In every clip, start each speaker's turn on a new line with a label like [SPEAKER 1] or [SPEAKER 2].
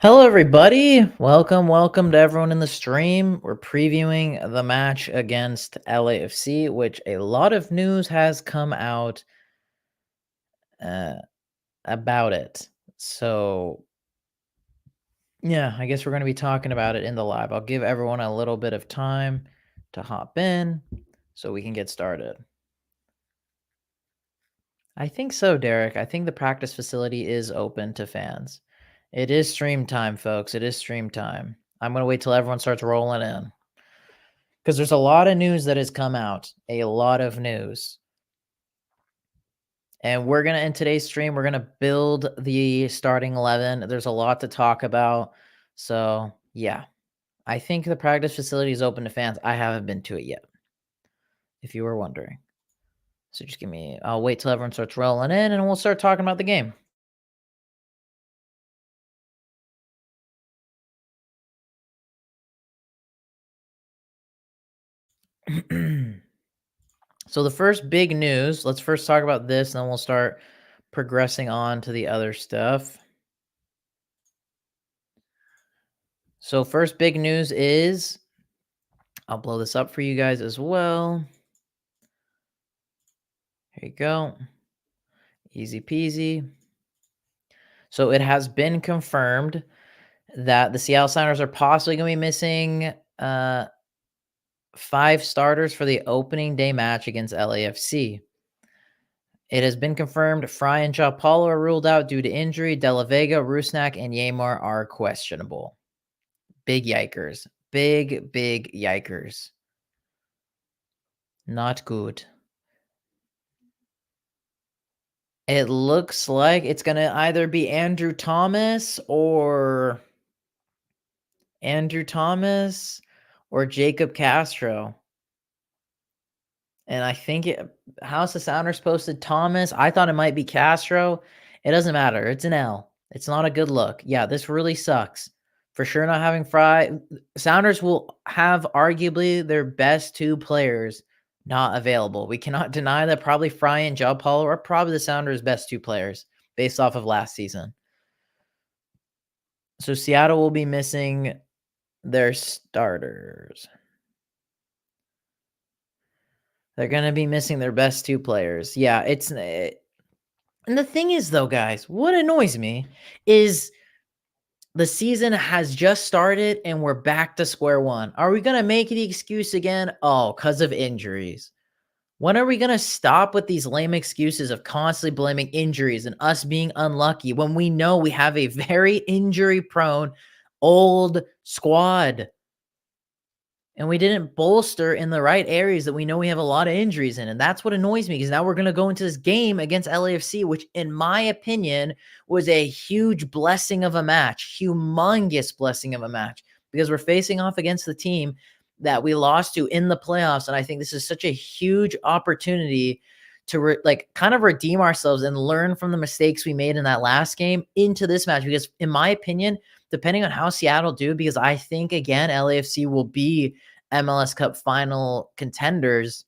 [SPEAKER 1] Hello, everybody. Welcome to everyone in the stream. We're previewing the match against LAFC, which a lot of news has come out uh, about it. So, yeah, I guess we're going to be talking about it in the live. I'll give everyone a little bit of time to hop in so we can get started. I think so, Derek. I think the practice facility is open to fans. It is stream time, folks. It is stream time. I'm going to wait till everyone starts rolling in. Because there's a lot of news that has come out, a lot of news. And we're going to, in today's stream, we're going to build the starting 11. There's a lot to talk about. So, yeah, I think the practice facility is open to fans. I haven't been to it yet, if you were wondering. So just I'll wait till everyone starts rolling in and we'll start talking about the game. So the first big news, let's first talk about this, and then we'll start progressing on to the other stuff. So first big news is, I'll blow this up for you guys as well. Here you go. Easy peasy. So it has been confirmed that the Seattle Sounders are possibly going to be missing 5 starters for the opening day match against LAFC. It has been confirmed Frei and Paulo are ruled out due to injury. De La Vega, Rusnák, and Yeimar are questionable. Big yikers. Big yikers. Not good. It looks like it's going to either be Andrew Thomas or Jacob Castro. And I think House of Sounders posted Thomas. I thought it might be Castro. It doesn't matter. It's an L. It's not a good look. Yeah, this really sucks. For sure not having Frei. Sounders will have arguably their best 2 players not available. We cannot deny that probably Frei and Paulo are probably the Sounders' best 2 players based off of last season. So Seattle will be missing their starters. They're going to be missing their best 2 players. Yeah, and the thing is, though, guys, what annoys me is the season has just started and we're back to square one. Are we going to make the excuse again? Oh, because of injuries. When are we going to stop with these lame excuses of constantly blaming injuries and us being unlucky when we know we have a very injury-prone old squad? And we didn't bolster in the right areas that we know we have a lot of injuries in. And that's what annoys me, because now we're going to go into this game against LAFC, which in my opinion was a huge blessing of a match, humongous blessing of a match, because we're facing off against the team that we lost to in the playoffs. And I think this is such a huge opportunity to kind of redeem ourselves and learn from the mistakes we made in that last game into this match. Because in my opinion, depending on how Seattle do, because I think, again, LAFC will be MLS Cup final contenders,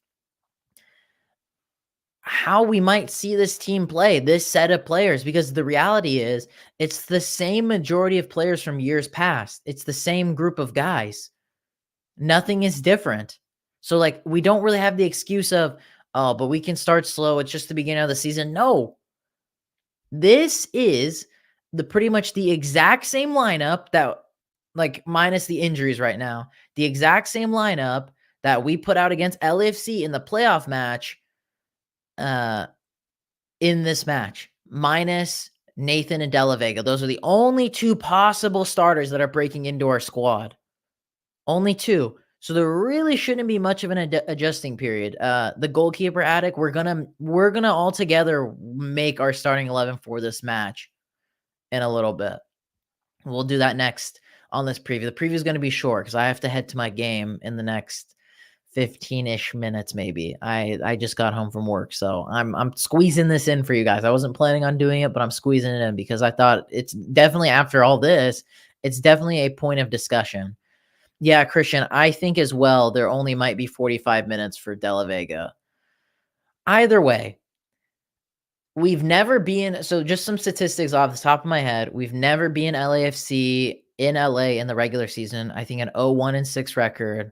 [SPEAKER 1] how we might see this team play, this set of players, because the reality is it's the same majority of players from years past. It's the same group of guys. Nothing is different. So, we don't really have the excuse of, oh, but we can start slow. It's just the beginning of the season. No. This is pretty much the exact same lineup that, minus the injuries right now, the exact same lineup that we put out against LAFC in the playoff match, in this match, minus Nathan and De La Vega. Those are the only 2 possible starters that are breaking into our squad. Only 2. So there really shouldn't be much of an adjusting period. The goalkeeper addict, we're gonna all together make our starting 11 for this match in a little bit. We'll do that next on this preview. The preview is going to be short because I have to head to my game in the next 15-ish minutes, maybe. I just got home from work, so I'm squeezing this in for you guys. I wasn't planning on doing it, but I'm squeezing it in because I thought it's definitely, after all this, it's definitely a point of discussion. Yeah, Christian, I think as well there only might be 45 minutes for De La Vega. Either way, we've never been so just some statistics off the top of my head. We've never been LAFC in LA in the regular season. I think an 0-1-6 record.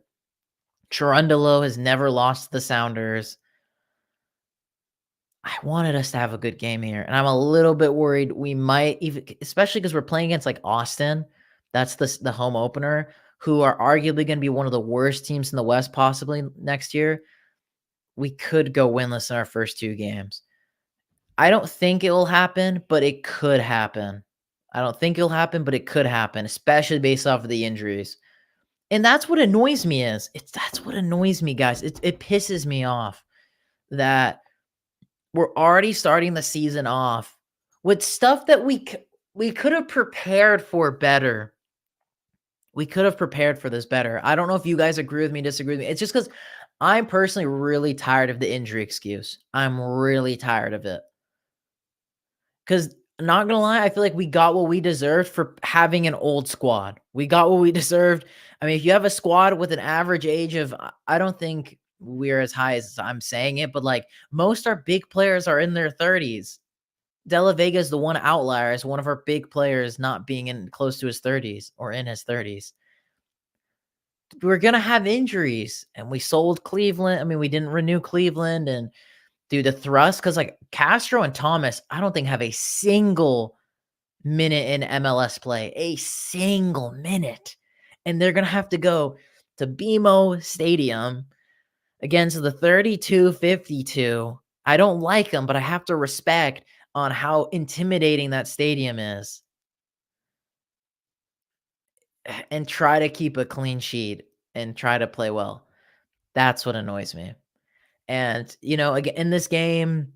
[SPEAKER 1] Cherundolo has never lost to the Sounders. I wanted us to have a good game here, and I'm a little bit worried we might even especially because 'cause we're playing against, like, Austin. That's the home opener, who are arguably gonna be one of the worst teams in the West possibly next year. We could go winless in our first 2 games. I don't think it will happen, but it could happen. I don't think it'll happen, but it could happen, especially based off of the injuries. And that's what annoys me that's what annoys me, guys. It pisses me off that we're already starting the season off with stuff that we could have prepared for better. We could have prepared for this better. I don't know if you guys agree with me, disagree with me. It's just because I'm personally really tired of the injury excuse. I'm really tired of it. Because not gonna lie, I feel like we got what we deserved for having an old squad. We got what we deserved. I mean, if you have a squad with an average age of, I don't think we're as high as I'm saying it, but like most our big players are in their 30s. De La Vega is the one outlier as one of our big players not being in close to his 30s or in his 30s. We're gonna have injuries, and we sold Cleveland. I mean, we didn't renew Cleveland, and dude, the thrust, because like Castro and Thomas, I don't think have a single minute in MLS play, a single minute. And they're going to have to go to BMO Stadium against the 32-52. I don't like them, but I have to respect on how intimidating that stadium is and try to keep a clean sheet and try to play well. That's what annoys me. And, you know, again, in this game,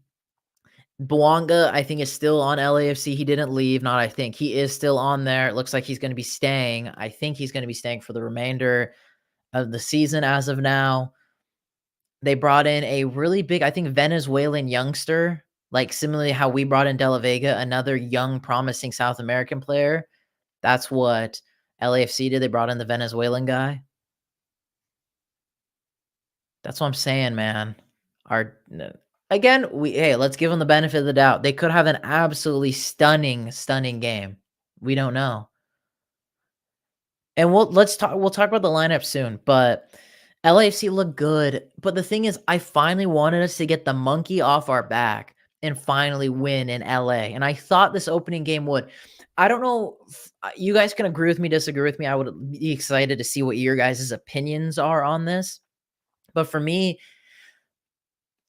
[SPEAKER 1] Bouanga, I think, is still on LAFC. He didn't leave. Not I think. He is still on there. It looks like he's going to be staying. I think he's going to be staying for the remainder of the season as of now. They brought in a really big, I think, Venezuelan youngster, like similarly how we brought in De La Vega, another young, promising South American player. That's what LAFC did. They brought in the Venezuelan guy. That's what I'm saying, man. Again, let's give them the benefit of the doubt. They could have an absolutely stunning, stunning game. We don't know. And we'll talk about the lineup soon, but LAFC looked good. But the thing is, I finally wanted us to get the monkey off our back and finally win in LA. And I thought this opening game would. I don't know if you guys can agree with me, disagree with me. I would be excited to see what your guys' opinions are on this. But for me,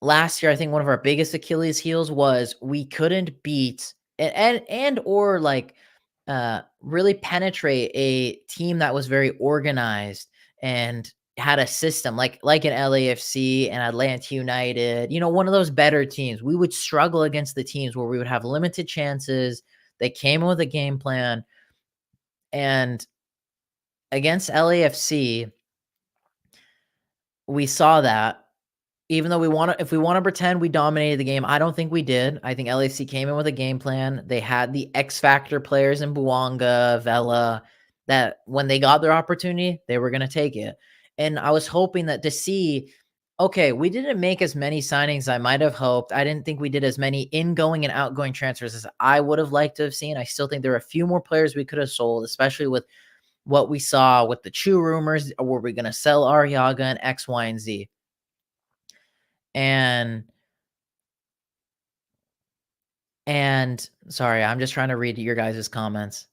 [SPEAKER 1] last year, I think one of our biggest Achilles heels was we couldn't beat or like really penetrate a team that was very organized and had a system like an LAFC and Atlanta United, you know, one of those better teams. We would struggle against the teams where we would have limited chances. They came in with a game plan, and against LAFC, we saw that. Even though if we want to pretend we dominated the game, I don't think we did. I think LAFC came in with a game plan. They had the X factor players in Bouanga, Vela, that when they got their opportunity, they were going to take it. And I was hoping that to see, okay, we didn't make as many signings as I might have hoped. I didn't think we did as many ingoing and outgoing transfers as I would have liked to have seen. I still think there are a few more players we could have sold, especially with what we saw with the Chu rumors. Were we going to sell Arreaga and X, Y, and Z? And sorry, I'm just trying to read your guys' comments.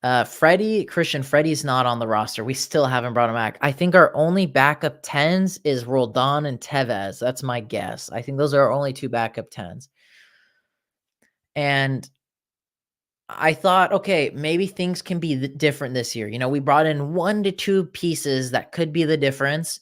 [SPEAKER 1] Fredi's not on the roster. We still haven't brought him back. I think our only backup 10s is Roldan and Tevez. That's my guess. I think those are our only 2 backup 10s. And I thought, okay, maybe things can be different this year. You know, we brought in 1 to 2 pieces that could be the difference.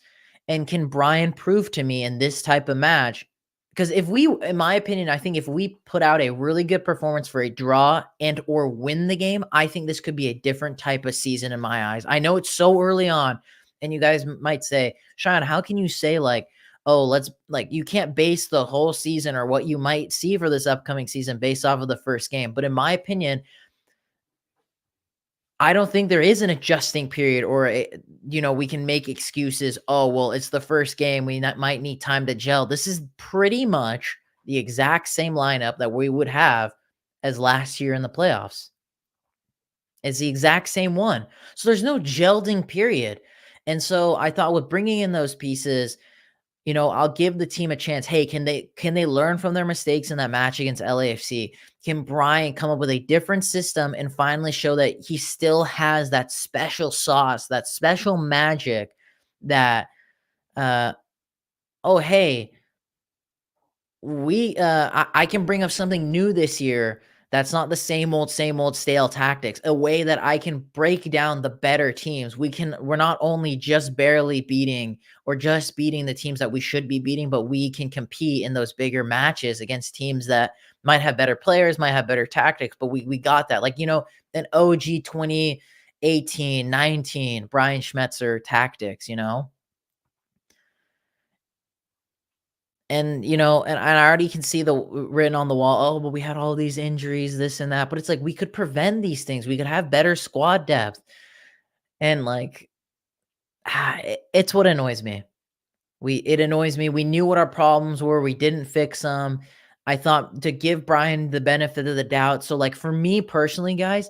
[SPEAKER 1] And can Brian prove to me in this type of match? Because in my opinion, I think if we put out a really good performance for a draw and or win the game, I think this could be a different type of season in my eyes. I know it's so early on, and you guys might say, Sean, how can you say you can't base the whole season or what you might see for this upcoming season based off of the first game? But in my opinion, I don't think there is an adjusting period or, we can make excuses. Oh, well, it's the first game. We might need time to gel. This is pretty much the exact same lineup that we would have as last year in the playoffs. It's the exact same one. So there's no gelding period. And so I thought with bringing in those pieces, I'll give the team a chance. Hey, can they learn from their mistakes in that match against LAFC? Can Brian come up with a different system and finally show that he still has that special sauce, that special magic that oh, hey, I can bring up something new this year that's not the same old stale tactics, a way that I can break down the better teams. We're not only just barely beating or just beating the teams that we should be beating, but we can compete in those bigger matches against teams that might have better players, might have better tactics, but we got that. Like, an OG 2018, 19 Brian Schmetzer tactics, And, and I already can see the written on the wall, oh, but we had all these injuries, this and that. But it's like we could prevent these things. We could have better squad depth. And like, it's what annoys me. It annoys me. We knew what our problems were. We didn't fix them. I thought to give Brian the benefit of the doubt. So like for me personally, guys,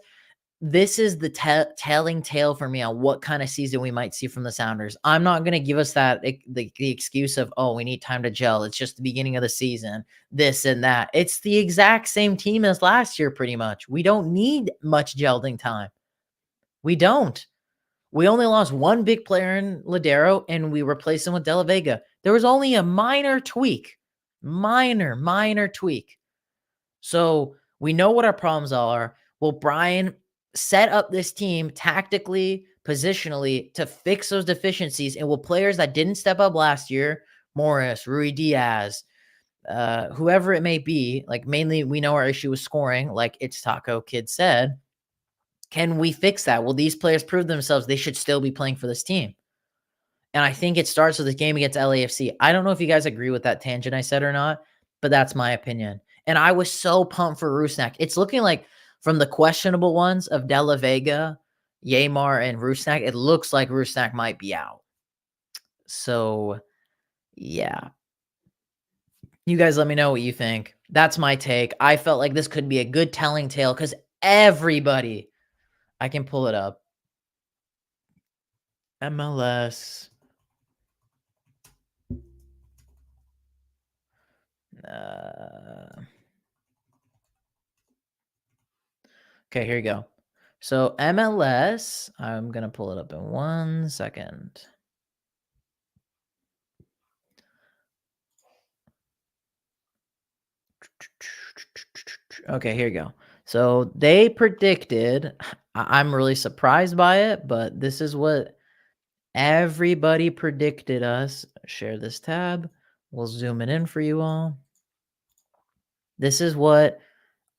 [SPEAKER 1] this is the telling tale for me on what kind of season we might see from the Sounders. I'm not going to give us that the excuse of, oh, we need time to gel. It's just the beginning of the season, this and that. It's the exact same team as last year, pretty much. We don't need much gelding time. We don't. We only lost one big player in Lodeiro, and we replaced him with De La Vega. There was only a minor tweak. Minor tweak. So we know what our problems are. Will Brian set up this team tactically, positionally to fix those deficiencies? And will players that didn't step up last year, Morris, Ruidíaz, whoever it may be, like mainly we know our issue with scoring, like it's Taco Kid said, can we fix that? Will these players prove themselves they should still be playing for this team? And I think it starts with the game against LAFC. I don't know if you guys agree with that tangent I said or not, but that's my opinion. And I was so pumped for Rusnák. It's looking like from the questionable ones of De La Vega, Yeimar, and Rusnák, it looks like Rusnák might be out. So, yeah. You guys let me know what you think. That's my take. I felt like this could be a good telling tale because everybody, I can pull it up. MLS. Okay, here you go. So MLS, I'm going to pull it up in 1 second. Okay, here you go. So they predicted, I'm really surprised by it, but this is what everybody predicted us. Share this tab. We'll zoom it in for you all. This is what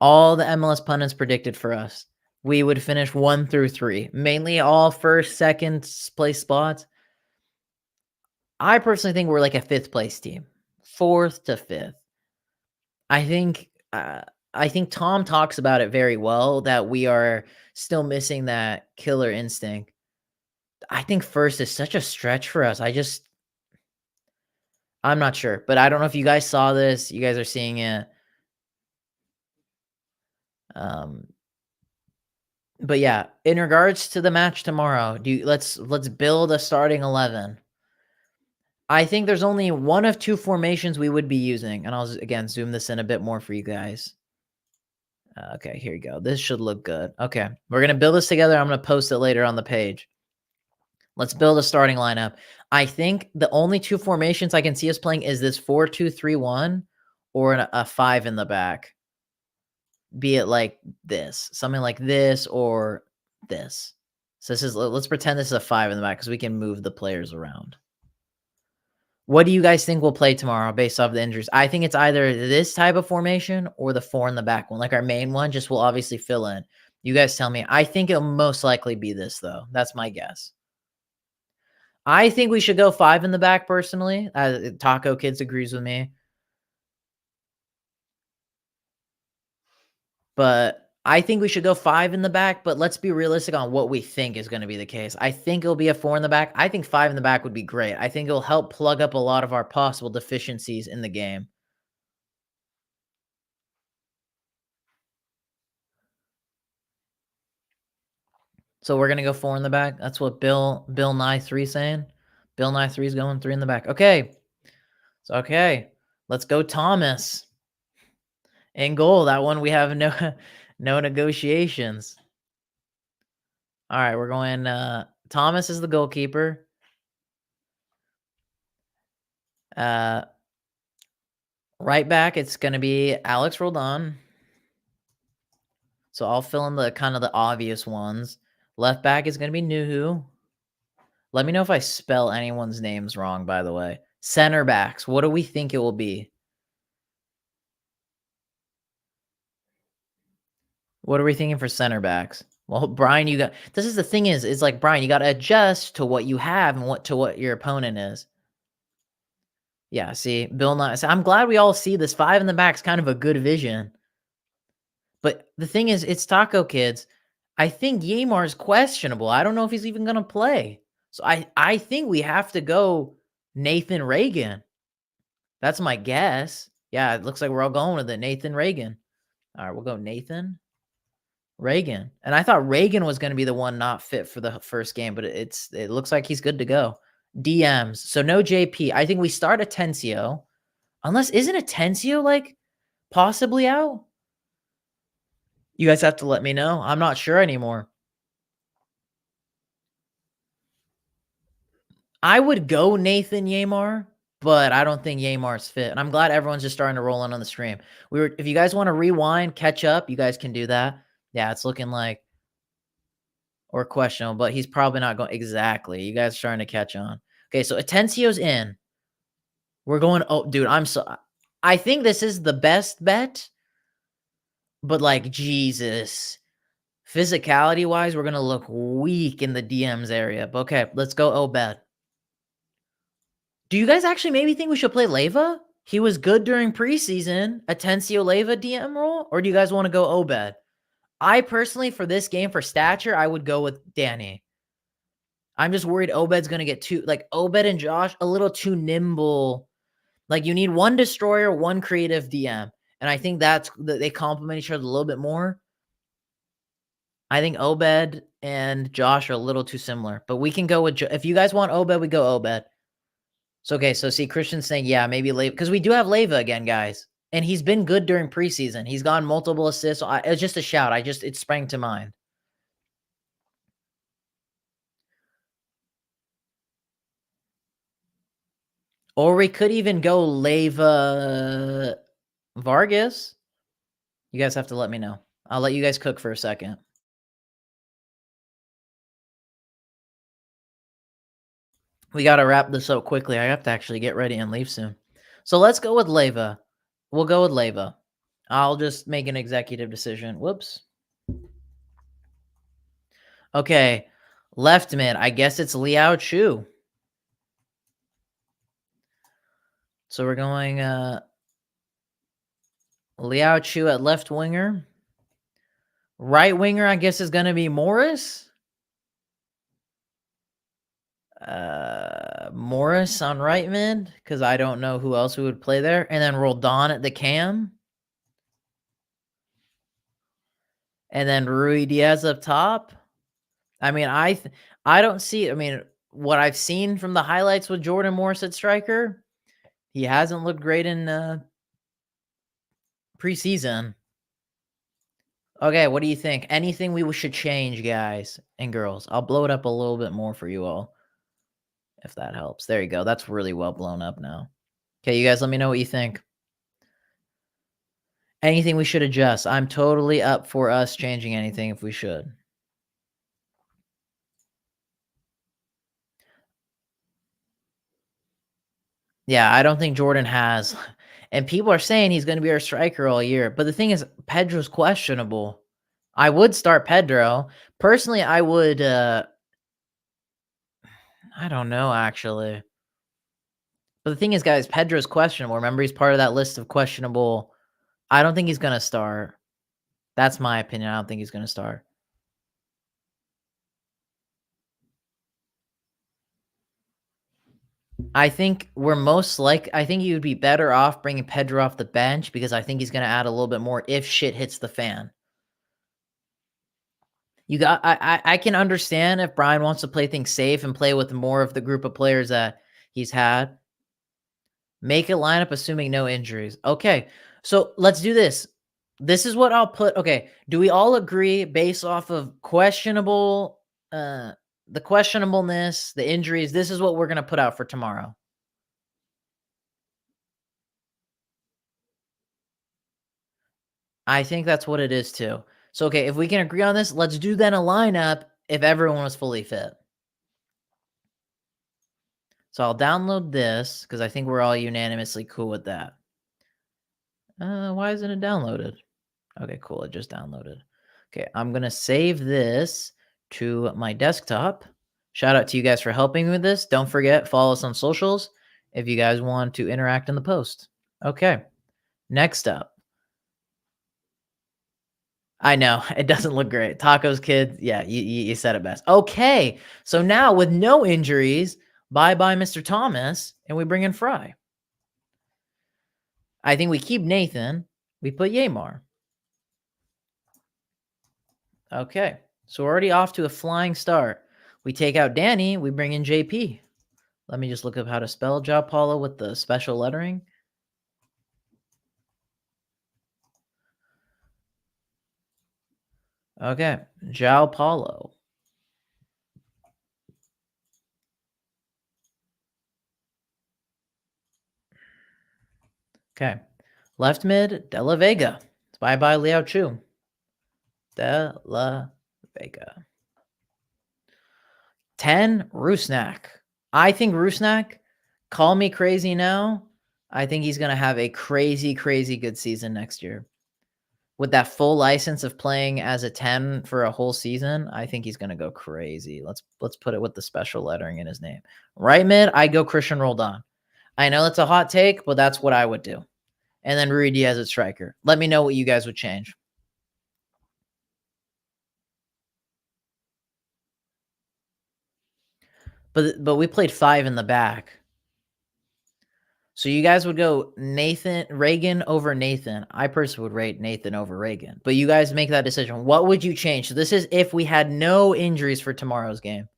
[SPEAKER 1] all the MLS pundits predicted for us. We would finish 1 through 3, mainly all first, second place spots. I personally think we're like a 5th place team, 4th to 5th. I think Tom talks about it very well that we are still missing that killer instinct. I think first is such a stretch for us. I'm not sure, but I don't know if you guys saw this. You guys are seeing it. But yeah, in regards to the match tomorrow, let's build a starting 11. I think there's only one of 2 formations we would be using, and I'll again zoom this in a bit more for you guys. Okay, here you go. This should look good. Okay, we're gonna build this together. I'm gonna post it later on the page. Let's build a starting lineup. I think the only 2 formations I can see us playing is this 4-2-3-1 or a 5 in the back. Be it like this, something like this or this. So let's pretend this is a 5 in the back because we can move the players around. What do you guys think we'll play tomorrow based off the injuries? I think it's either this type of formation or the 4 in the back one. Like our main one just will obviously fill in. You guys tell me. I think it'll most likely be this, though. That's my guess. I think we should go 5 in the back, personally. Taco Kids agrees with me. But I think we should go 5 in the back, but let's be realistic on what we think is going to be the case. I think it'll be a 4 in the back. I think 5 in the back would be great. I think it'll help plug up a lot of our possible deficiencies in the game. So we're gonna go 4 in the back. That's what Bill Nye 3 saying. Bill Nye 3 is going 3 in the back. Okay. So okay. Let's go Thomas. In goal. That one we have no negotiations. All right, we're going Thomas is the goalkeeper. Right back, it's gonna be Alex Roldan. So I'll fill in the kind of the obvious ones. Left back is gonna be Nouhou. Let me know if I spell anyone's names wrong, by the way. Center backs, what do we think it will be? What are we thinking for center backs? Well, Brian, this is the thing is like, Brian, you got to adjust to what you have and what your opponent is. Yeah, see, Bill Nye. So I'm glad we all see this 5 in the back's kind of a good vision. But the thing is, it's Taco Kids. I think Yeimar's questionable. I don't know if he's even going to play. So I think we have to go Nathan Ragen. That's my guess. Yeah, it looks like we're all going with it. Nathan Ragen. All right, we'll go Nathan Ragen. And I thought Ragen was going to be the one not fit for the first game, but it looks like he's good to go. DMs. So no JP. I think we start Atencio. Unless, isn't Atencio like possibly out? You guys have to let me know. I'm not sure anymore. I would go Nathan Yeimar, but I don't think Yeimar's fit. And I'm glad everyone's just starting to roll in on the stream. If you guys want to rewind, catch up, you guys can do that. Yeah, it's looking like or questionable, but he's probably not going exactly. You guys are starting to catch on. Okay, so Atencio's in. We're going. Oh, dude, I think this is the best bet, but like Jesus, physicality wise, we're gonna look weak in the DMs area. But okay, let's go Obed. Do you guys actually maybe think we should play Leva? He was good during preseason. Atencio Leva DM role, or do you guys want to go Obed? I personally, for this game, for stature, I would go with Danny. I'm just worried Obed's going to get too, like, Obed and Josh, a little too nimble. Like, you need one destroyer, one creative DM. And I think they complement each other a little bit more. I think Obed and Josh are a little too similar. But we can go with, if you guys want Obed, we go Obed. So, okay, so see, Christian's saying, yeah, maybe Leva. Because we do have Leva again, guys. And he's been good during preseason. He's gotten multiple assists. It's just a shout. It sprang to mind. Or we could even go Leva Vargas. You guys have to let me know. I'll let you guys cook for a second. We got to wrap this up quickly. I have to actually get ready and leave soon. So let's go with Leva. We'll go with Leva. I'll just make an executive decision. Whoops. Okay. Left mid. I guess it's Liao Chu. So we're going Liao Chu at left winger. Right winger, I guess, is going to be Morris. Morris on right mid, because I don't know who else would play there. And then Roldan at the cam. And then Ruidíaz up top. I mean, I don't see, I mean, what I've seen from the highlights with Jordan Morris at striker, he hasn't looked great in preseason. Okay, what do you think? Anything we should change, guys and girls? I'll blow it up a little bit more for you all, if that helps. There you go. That's really well blown up now. Okay, you guys let me know what you think. Anything we should adjust? I'm totally up for us changing anything if we should. Yeah, I don't think Jordan has. And people are saying he's going to be our striker all year. But the thing is, Pedro's questionable. I would start Pedro. Personally, I would... I don't know, actually. But the thing is, guys, Pedro's questionable. Remember, he's part of that list of questionable... I don't think he's going to start. That's my opinion. I don't think he's going to start. I think I think you would be better off bringing Pedro off the bench because I think he's going to add a little bit more if shit hits the fan. I can understand if Brian wants to play things safe and play with more of the group of players that he's had. Make a lineup assuming no injuries. Okay, so let's do this. This is what I'll put. Okay, do we all agree based off of the questionableness, the injuries? This is what we're gonna put out for tomorrow. I think that's what it is too. So okay, if we can agree on this, let's do then a lineup if everyone was fully fit. So I'll download this because I think we're all unanimously cool with that. Why isn't it downloaded? Okay, cool. It just downloaded. Okay, I'm going to save this to my desktop. Shout out to you guys for helping me with this. Don't forget, follow us on socials if you guys want to interact in the post. Okay, next up. I know, it doesn't look great. Tacos Kid, yeah, you said it best. Okay, so now with no injuries, bye-bye Mr. Thomas, and we bring in Frei. I think we keep Nathan. We put Yeimar. Okay, so we're already off to a flying start. We take out Danny. We bring in JP. Let me just look up how to spell João Paulo with the special lettering. Okay, João Paulo. Okay, left mid, De La Vega. Bye-bye Liao Chu. De La Vega. 10, Rusnák. I think Rusnák, call me crazy now, I think he's going to have a crazy, crazy good season next year. With that full license of playing as a 10 for a whole season, I think he's going to go crazy. Let's put it with the special lettering in his name. Right mid, I go Cristian Roldan. I know it's a hot take, but that's what I would do. And then Ruidíaz at striker. Let me know what you guys would change. But we played 5 in the back. So you guys would go Ragen over Nathan. I personally would rate Nathan over Ragen. But you guys make that decision. What would you change? So this is if we had no injuries for tomorrow's game.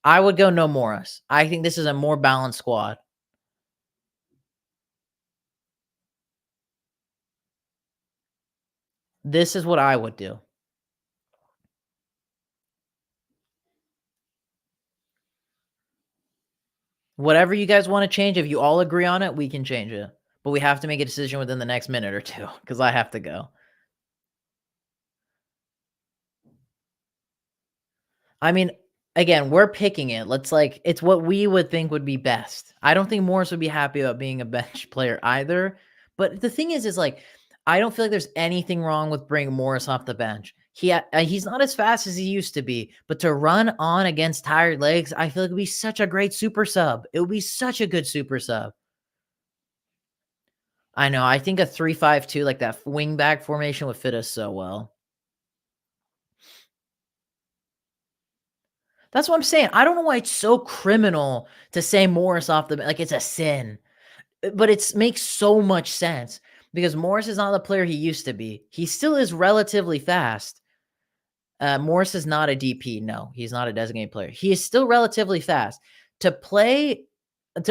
[SPEAKER 1] I would go no Morris. I think this is a more balanced squad. This is what I would do. Whatever you guys want to change, if you all agree on it, we can change it. But we have to make a decision within the next minute or two because I have to go. I mean, again, we're picking it. It's what we would think would be best. I don't think Morris would be happy about being a bench player either. But the thing is like, I don't feel like there's anything wrong with bringing Morris off the bench. He's not as fast as he used to be, but to run on against tired legs, I feel like it would be such a great super sub. It would be such a good super sub. I know. I think a 3-5-2, like that wing back formation would fit us so well. That's what I'm saying. I don't know why it's so criminal to say Morris off the like it's a sin. But it makes so much sense because Morris is not the player he used to be. He still is relatively fast. Morris is not a DP. No, he's not a designated player. He is still relatively fast. To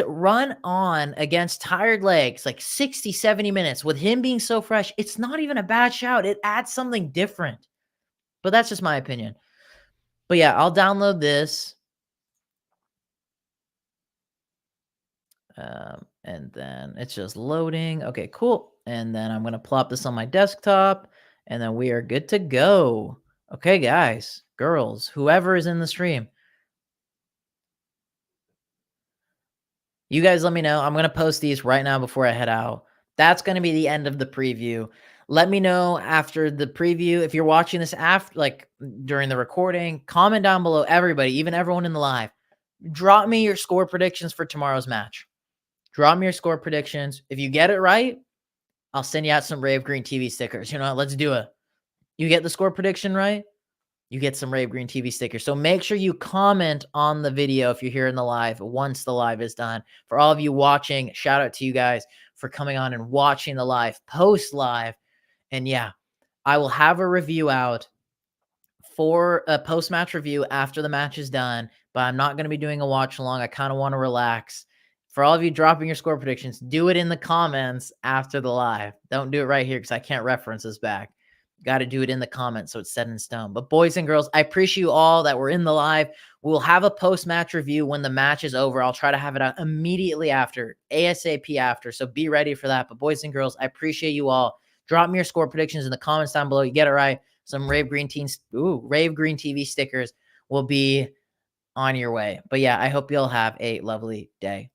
[SPEAKER 1] run on against tired legs like 60, 70 minutes with him being so fresh, it's not even a bad shout. It adds something different. But that's just my opinion. But yeah, I'll download this. And then it's just loading. Okay, cool. And then I'm going to plop this on my desktop. And then we are good to go. Okay, guys, girls, whoever is in the stream. You guys let me know. I'm going to post these right now before I head out. That's going to be the end of the preview. Let me know after the preview. If you're watching this after, like during the recording, comment down below, everybody, even everyone in the live. Drop me your score predictions for tomorrow's match. Drop me your score predictions. If you get it right, I'll send you out some Rave Green TV stickers. You know, let's do it. You get the score prediction right, you get some Rave Green TV stickers. So make sure you comment on the video if you're here in the live once the live is done. For all of you watching, shout out to you guys for coming on and watching the live, post live. And yeah, I will have a review out for a post-match review after the match is done, but I'm not going to be doing a watch along. I kind of want to relax. For all of you dropping your score predictions, do it in the comments after the live. Don't do it right here because I can't reference this back. Got to do it in the comments so it's set in stone. But boys and girls, I appreciate you all that were in the live. We'll have a post-match review when the match is over. I'll try to have it out immediately after, ASAP after, so be ready for that. But boys and girls, I appreciate you all. Drop me your score predictions in the comments down below. You get it right. Some Rave Green TV stickers will be on your way. But yeah, I hope you'll have a lovely day.